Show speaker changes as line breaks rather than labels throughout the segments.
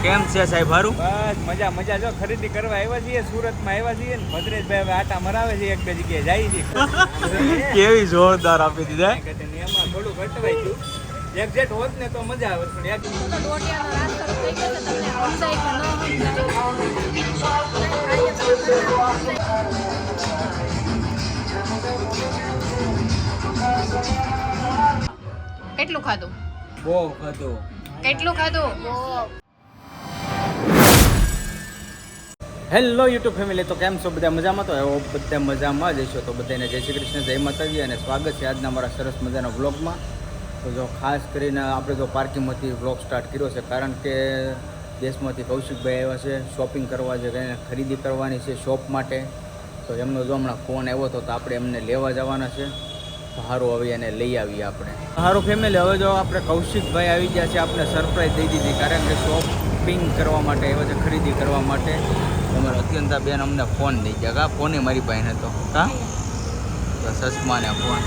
કેમ છે સાહેબ હારું?
બસ મજા મજા. જો ખરીદી કરવા આવ્યા છીએ, સુરતમાં આવ્યા છીએ ને ભદ્રેશભાઈ હવે આટા મરાવે છે, એક બે જગ્યાએ જાય છે.
કેવી જોરદાર આપી દીધા.
એમાં થોડું ઘટવાઈ ગયું. એક્ઝેક્ટ હોત ને તો મજા આવે પણ
કેટલું ખાધું?
બહુ ખાધું.
કેટલું ખાધું?
હેલો યુટ્યુબ ફેમિલી, તો કેમ છો બધા? મજામાં? તો એવો બધા મજામાં જ હશો. તો બધાને જય શ્રી કૃષ્ણ, જય માતાજી અને સ્વાગત છે આજના અમારા સરસ મજાના વ્લોગમાં. તો જો ખાસ કરીને આપણે જો પાર્કિંગમાંથી વ્લોગ સ્ટાર્ટ કર્યો છે, કારણ કે દેશમાંથી કૌશિકભાઈ આવ્યા છે શોપિંગ કરવા, છે કંઈ ખરીદી કરવાની છે શોપ માટે. તો એમનો જો હમણાં ફોન આવ્યો હતો તો આપણે એમને લેવા જવાના છે. તો સારું, હવે એને લઈ આવીએ આપણે. સારું ફેમિલી, હવે જો આપણે કૌશિકભાઈ આવી ગયા છે, આપણે સરપ્રાઈઝ દઈ દીધી, કારણ કે શોપિંગ કરવા માટે આવ્યા છે, ખરીદી કરવા માટે. તમારા અત્યંતા બેન અમને ફોન દઈ ગયા. કા ફોને મારી પાસે હતો કા સસમા ને ફોન.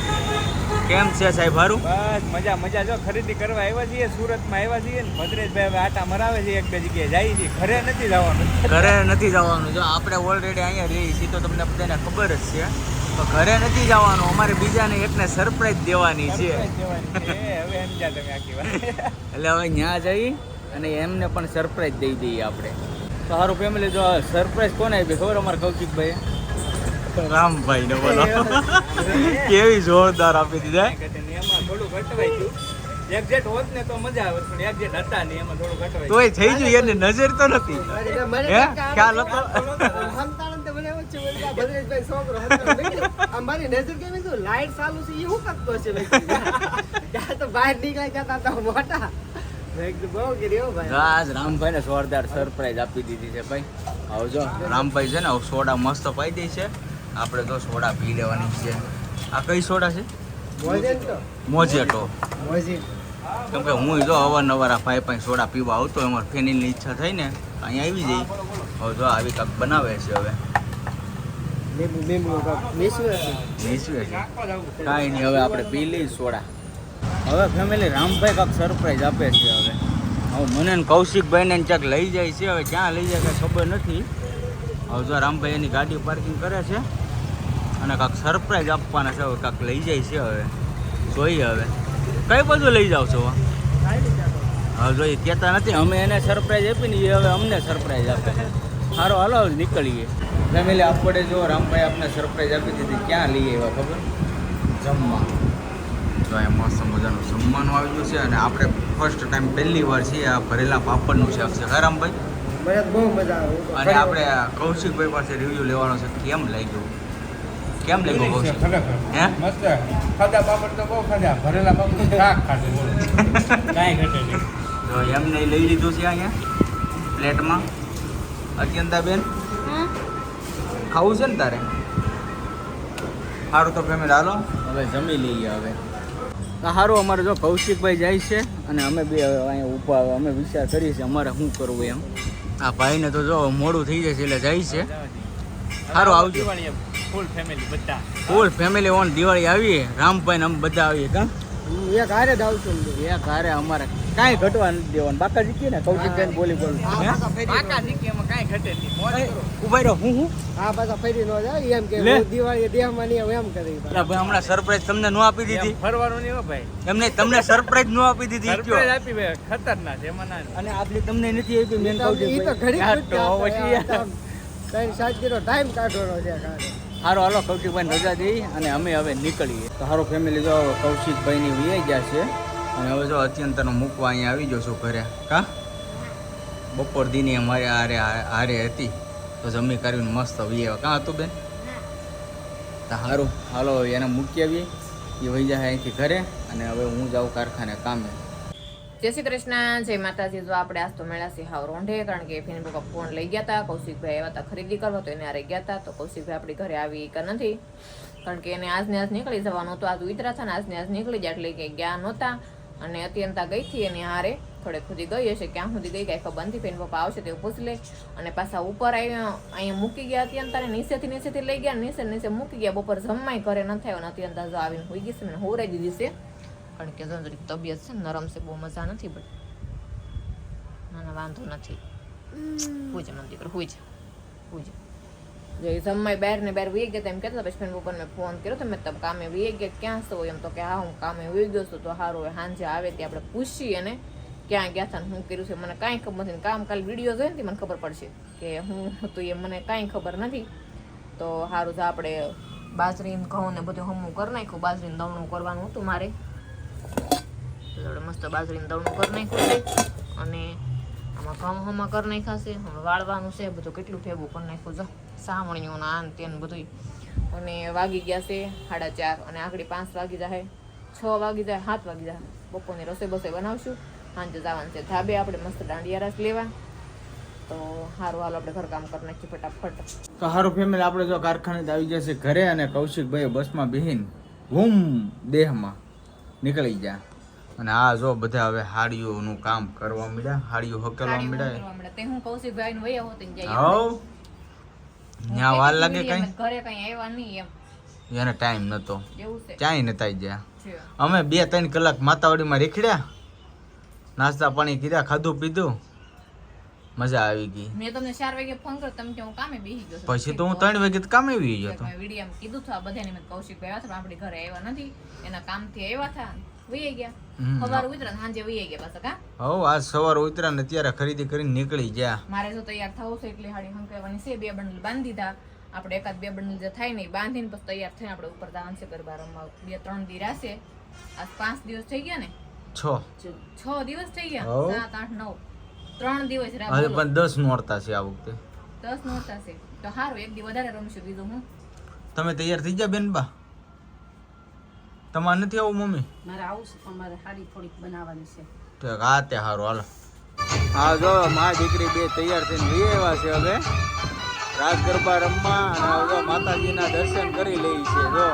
કેમ છે સાહેબ હારું?
બસ મજા મજા. જો ખરીદી કરવા આવ્યા છીએ, સુરતમાં આવ્યા છીએ ને ભદ્રેશભાઈ હવે આટા મરાવે છે, એક બે જગ્યાએ જાય છે. ઘરે નથી જવાનું.
ઘરે નથી જવાનું. જો આપણે ઓલરેડી અહીંયા રહીએ છીએ તો તમને બધાને ખબર જ છે, તો ઘરે નથી જવાનું. અમારે બીજાને એકને સરપ્રાઈઝ દેવાની છે.
હવે સમજ્યા તમે આખી વાત.
એટલે હવે ત્યાં જઈ અને એમને પણ સરપ્રાઈઝ દઈ દઈએ આપણે. તો સારું ફેમિલી, જો સરપ્રાઈઝ કોને આપી ખબર? અમારા કૌશિકભાઈ રામભાઈ ને બોલો. કેવી જોરદાર આપી દીધા.
એમાં થોડું ઘટવાઈ ગયું. એક્ઝેક્ટ હોત ને તો મજા આવે પણ એક્ઝેક્ટ હતા ને એમાં થોડું ઘટવાઈ
તોય થઈ ગયું, એને નજર તો નથી. હે ખ્યાલ હતો?
અમારી નજર કેવી છે, લાઈટ ચાલુ છે એ હું કરતો છે ત્યાં તો બહાર નીકળ્યા જતા હતા મોટા.
આજ રામભાઈ ને જોરદાર સરપ્રાઈઝ આપી દીધી છે ભાઈ. હવે જો રામભાઈ છે ને હવે સોડા મસ્ત પાઈ દે છે. આપણે તો સોડા પી લેવાની છે. આ કઈ સોડા છે? મોજેટો. કેમ કે હું જો અવારનવાર આ ભાઈ પાસે સોડા પીવા આવતો, અમારે ફેનીની ઈચ્છા થઈ ને અહીંયા આવી જઈ. હવે જો આવી કાંક બનાવે છે. હવે નીચવે છે કાંઈ નહીં, હવે આપણે પી લઈએ સોડા. હવે ફેમિલી રામભાઈ કાંક સરપ્રાઈઝ આપે છે. હવે મને ને કૌશિકભાઈને ક્યાંક લઈ જાય છે. હવે ક્યાં લઈ જાય કાંઈ ખબર નથી. હવે જો રામભાઈ એની ગાડી પાર્કિંગ કરે છે અને કાંક સરપ્રાઈઝ આપવાના છે. હવે કાંક લઈ જાય છે. હવે જોઈએ હવે કઈ બધું લઈ જાવ છો. હવે જોઈએ કહેતા નથી. અમે એને સરપ્રાઈઝ આપીને એ હવે અમને સરપ્રાઈઝ આપે છે. સારો હાલો નીકળીએ ફેમિલી. આપણે જો રામભાઈ આપણે સરપ્રાઈઝ આપી દીધી. ક્યાં લઈ આવ્યા ખબર? જમવા. તો એ મસ્ત મજાનું જમવાનું આવી ગયું છે અને આપણે ફર્સ્ટ ટાઈમ પહેલી વાર છીએ આ ભરેલા પાપડનું શાક છે. હા રામભાઈ?
બહુ મજા આવે.
અને આપણે કૌશિકભાઈ પાસે રિવ્યુ લેવાનો છે. કેમ લાગ્યું? કેમ લાગ્યું કૌશિક? હે
મસ્ત. ખાધા પાપડ તો બહુ ખાધા, ભરેલા પાપડ શાક ખાધું. કાંઈ ઘટે નહીં.
તો એમને લઈ લીધું છે અહીંયા પ્લેટમાં. અત્યંતા બેન ખાવું છે ને તારે? સારું તો ફેમિલી હાલો હવે જમી લઈએ. હવે સારું, અમારે જો કૌશિકભાઈ જાય છે અને અમે બે અહીંયા ઊભા. અમે વિચાર કરીએ છીએ અમારે શું કરવું એમ. આ ભાઈને તો જો મોડું થઈ જાય છે એટલે જાય છે. સારું આવજો.
ફૂલ ફેમિલી બધા.
ફૂલ ફેમિલી ઓન દિવાળી આવીએ. રામભાઈ ને અમે બધા આવીએ. કા
એક હારે જ આવશું.
એક હારે અમારે કાંઈ ઘટવા નથી દેવાનું. બાકા જીતીએ ને કૌશિકભાઈ બોલી બોલ
પાકા દીકી એમાં કાંઈ ઘટે નહીં. મોજ કરો.
ઉભા રહ્યો. હું
આ પાછા ફરી નો જાય એમ કે
લે.
હું દિવાળી દેહમાં નહીં એમ કરી.
ભાઈ હમણાં સરપ્રાઈઝ તમને ન આપી દીધી?
ફરવાનું નહીં હો ભાઈ.
એમને તમને સરપ્રાઈઝ ન આપી દીધી કયો?
સરપ્રાઈઝ આપી ભાઈ, ખતરનાક છે એમાં ના.
અને આપણી તમને નથી આપી મેન
ઈ તો ઘડી
યાર તો પછી
ત્રણ સાત કિલો ટાઈમ કાઢવાનો છે.
સારું હાલો કૌશિકભાઈ રજા દઈ અને અમે હવે નીકળીએ. તો સારું ફેમિલી, જો કૌશિકભાઈની વીઆઈ ગયા છે અને હવે જો અત્યંતનો મૂકવા અહીંયા આવી ગયો છું ઘરે. કા બપોર દીની અમારે હારે હતી તો જમી કરીને મસ્ત વીઆઈ. કાં હતું બેન? તો સારું હાલો એને મૂકી આવીએ. એ વહી જાય અહીંથી ઘરે અને હવે હું જાઉં કારખાને કામે.
જય શ્રી કૃષ્ણ, જય માતાજી. જો આપણે આજ તો મળ્યા છીએ હાવ રોંઢે, કારણ કે ફેન પપ્પા ફોન લઈ ગયા હતા. કૌશિકભાઈ આવ્યા હતા ખરીદી કરવા, તો એને હારે ગયા હતા. તો કૌશિકભાઈ આપણી ઘરે આવી કે નથી, કારણ કે એને આજને આજ નીકળી જવાનું હતું. આજ ઉતરા છે ને આજને આજ નીકળી જાય એટલે કે ગયા નહોતા. અને અત્યંતા ગઈ હતી એની હારે થોડે સુધી ગઈ હશે. ક્યાં સુધી ગઈ કાંઈ ખબર નથી. ફેન પપ્પા આવશે તો પૂછી લે. અને પાછા ઉપર અહીંયા મૂકી ગયા અત્યંતા. નીચેથી લઈ ગયા, નીચે મૂકી ગયા. બપોર જમવાય ઘરે નથી આવ્યો. અત્યંતા જો આવીને હોઈ ગઈ છે, મને હોરાઈ દીધી છે, કારણ કે તબિયત છે નરમ છે, બહુ મજા નથી. બટ નાના વાંધો નથી. હુઈ જા મંદિર હુઈ જા જે જમવાય બહાર ને બહાર વી ગયા એમ કહેતા પછી ફેન ઉપર મેં ફોન કર્યો તો મેં તમે કામે વી ગયા ક્યાં છો એમ તો કે હા હું કામે વી ગયો છું તો સારું હોય સાંજે આવે ત્યાં આપણે પૂછીએ ને ક્યાં ગયા હતા ને શું કર્યું છે મને કાંઈ ખબર નથી કામ કાલે વિડીયો જોઈને તે મને ખબર પડશે કે હું હતું એ મને કાંઈ ખબર નથી તો સારું છે આપણે બાજરીને ઘઉં ને બધું હમું કરી નાખ્યું બાજરીને દવણું કરવાનું હતું મારે તો આપણે મસ્ત બાજરીને દવણું કરી નાખ્યું છે અને આમાં ઘઉં હમા કરી નાખ્યા છે હવે વાળવાનું છે બધું કેટલું ભેગું કરી નાખ્યું જો સામણીઓને આન તેન બધું અને વાગી ગયા છે 4:30 અને આખડી 5 વાગી જાય 6 વાગી જાય 7 વાગી જાય બપોરની રસોઈ બસોઈ બનાવશું સાંજે જવાનું છે ધાબે આપણે મસ્ત દાંડિયા રસ લેવા તો સારું હાલો આપણે ઘરકામ કરી નાખીએ ફટાફટ
તો સારું ફેમિલી આપણે જો કારખાને આવી જશે ઘરે અને કૌશિકભાઈ બસમાં બેહીને બૂમ દેહમાં નીકળી ગયા અને આ જો બધા હવે હાડીઓનું કામ કરવા મળ્યા હાડીઓ હકેલવા મળ્યા
તે હું કૌશિકભાઈ ને વયા હોતી જાય
હાઉ ન્યા વાર લાગે કઈ
ઘરે કઈ આવ્યા નહીં એમ
એને ટાઈમ નતો
એવું છે
ક્યાંય નતા ગયા
છે.
અમે 2-3 કલાક માતાવાડીમાં રેખડ્યા નાસ્તા પાણી કર્યા ખાધું પીધું મજા આવી ગઈ
મેં તમને 4 વાગે ફોન કર્યો તમે કે હું કામે બેસી ગયો છું.
પછી તો હું 3 વાગે કામે આવી ગયો હતો
મેં વિડીયોમાં કીધું હતું આ બધાને મેં કૌશિકભાઈ આવ્યા હતા પણ આપણી ઘરે આવ્યા નથી એના કામથી આવ્યા હતા વહી ગયા સવારે ઉતરા સાંજે વહી ગયા પાછા કા
હવ આજ સવાર ઉતર્યા ને ત્યારે ખરીદી કરીને નીકળી ગયા
મારે જો તૈયાર થવું છે એટલે હાડી હંકાવવાની છે 2 બંડલ બાંધી દીધા આપણે એકાદ 2 બંડલ જે થાય નહીં બાંધીને પછી તૈયાર થઈને આપણે ઉપર જવાનું છે ગરબા રમવા 2-3 દી રાશે આજ 5 દિવસ થઈ ગયા ને 6 દિવસ થઈ ગયા 7 8 9 3 દિવસ રાહ
હવે પણ 10 નોરતા છે આ વખતે
10 નોરતા છે તો સારું એક દી વધારે રમશું બીજું હું
તમે તૈયાર થઈ ગયા બેનબા તમારે નથી આવું મમ્મી
મારે આવું છે પણ મારે સાડી થોડીક બનાવવાની છે
તો આ તે સારું હાલો હા જો મારી દીકરી બે તૈયાર થઈને લઈ આવ્યા છે હવે રાસ ગરબા રમવા અને હવે માતાજીના દર્શન કરી લઈ છે જો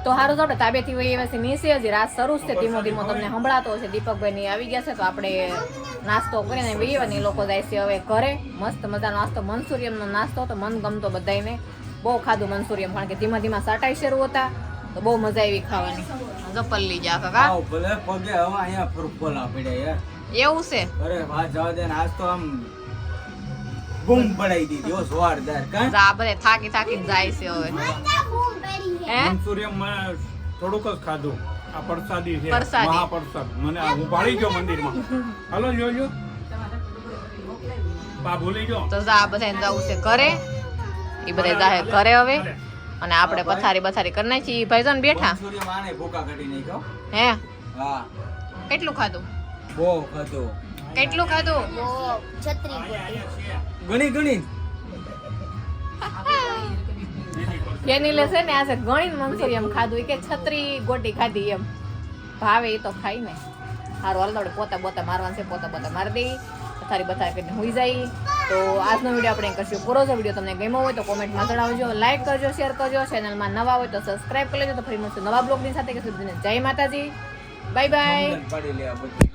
તો સારું આપણે તાબેથી વહી એવા છે નીચે હજી રાત શરૂ છે ધીમો ધીમો તમને સંભળાતો હશે દીપકભાઈ ની આવી ગયા છે તો આપણે નાસ્તો કરીને વહી એવા ને લોકો જાય છે હવે ઘરે મસ્ત મજાનો નાસ્તો મનસુરિયમ નો નાસ્તો તો મન ગમતો બધાને બહુ ખાધું મનસુરિયમ કારણ કે ધીમા ધીમા સાટાઈ શરૂ હતા તો બહુ મજા આવી ખાવાની જો પલ્લી જા કાકા
ભલે પગે હવે અહીંયા ફરફોલા પડ્યા યાર
એવું છે
અરે વાહ જવા દે ને આજ તો આમ બૂમ પડાઈ દીધી ઓ જોરદાર કા
આ બધે થાકી થાકી જાય છે હવે હે
મંચુરિયમમાં થોડુંક જ ખાધું આ પ્રસાદી છે
પ્રસાદી.
મહાપ્રસાદ મને હું પાડી ગયો મંદિરમાં હાલો જોજો બા ભૂલી ગયો
તો આ બધાને જવું છે ઘરે એ બધા જાય ઘરે હવે અને આપણે પથારી બથારી કરી નાખી ભાઈજાન બેઠા
સૂર્ય માને ભૂકા કાઢી નાખ્યો
હે
હા
કેટલું ખાધું
બહુ ખાધું
કેટલું ખાધું
ઘણી ઘણી
એની લે છે ને આજે ગણી મંચુરિયમ ખાધું ઈ કે 36 ગોટી ખાધી એમ ભાવે એ તો ખાઈ ને સારું હાલ દોડે પોતા બોતા મારવાનું છે પોતા બોતા મારી દઈ પથારી બથારી કરીને હોઈ જાય તો આજનો વિડીયો આપણે કરશું પૂરો જો વિડીયો તમને ગમ્યો હોય તો કોમેન્ટમાં જણાવજો લાઈક કરજો શેર કરજો ચેનલમાં નવા હોય તો સબસ્ક્રાઇબ કરી લેજો તો ફરી મળશું નવા બ્લોગની સાથે કે સુધી જય માતાજી બાય બાય
પાડી લે આ બધી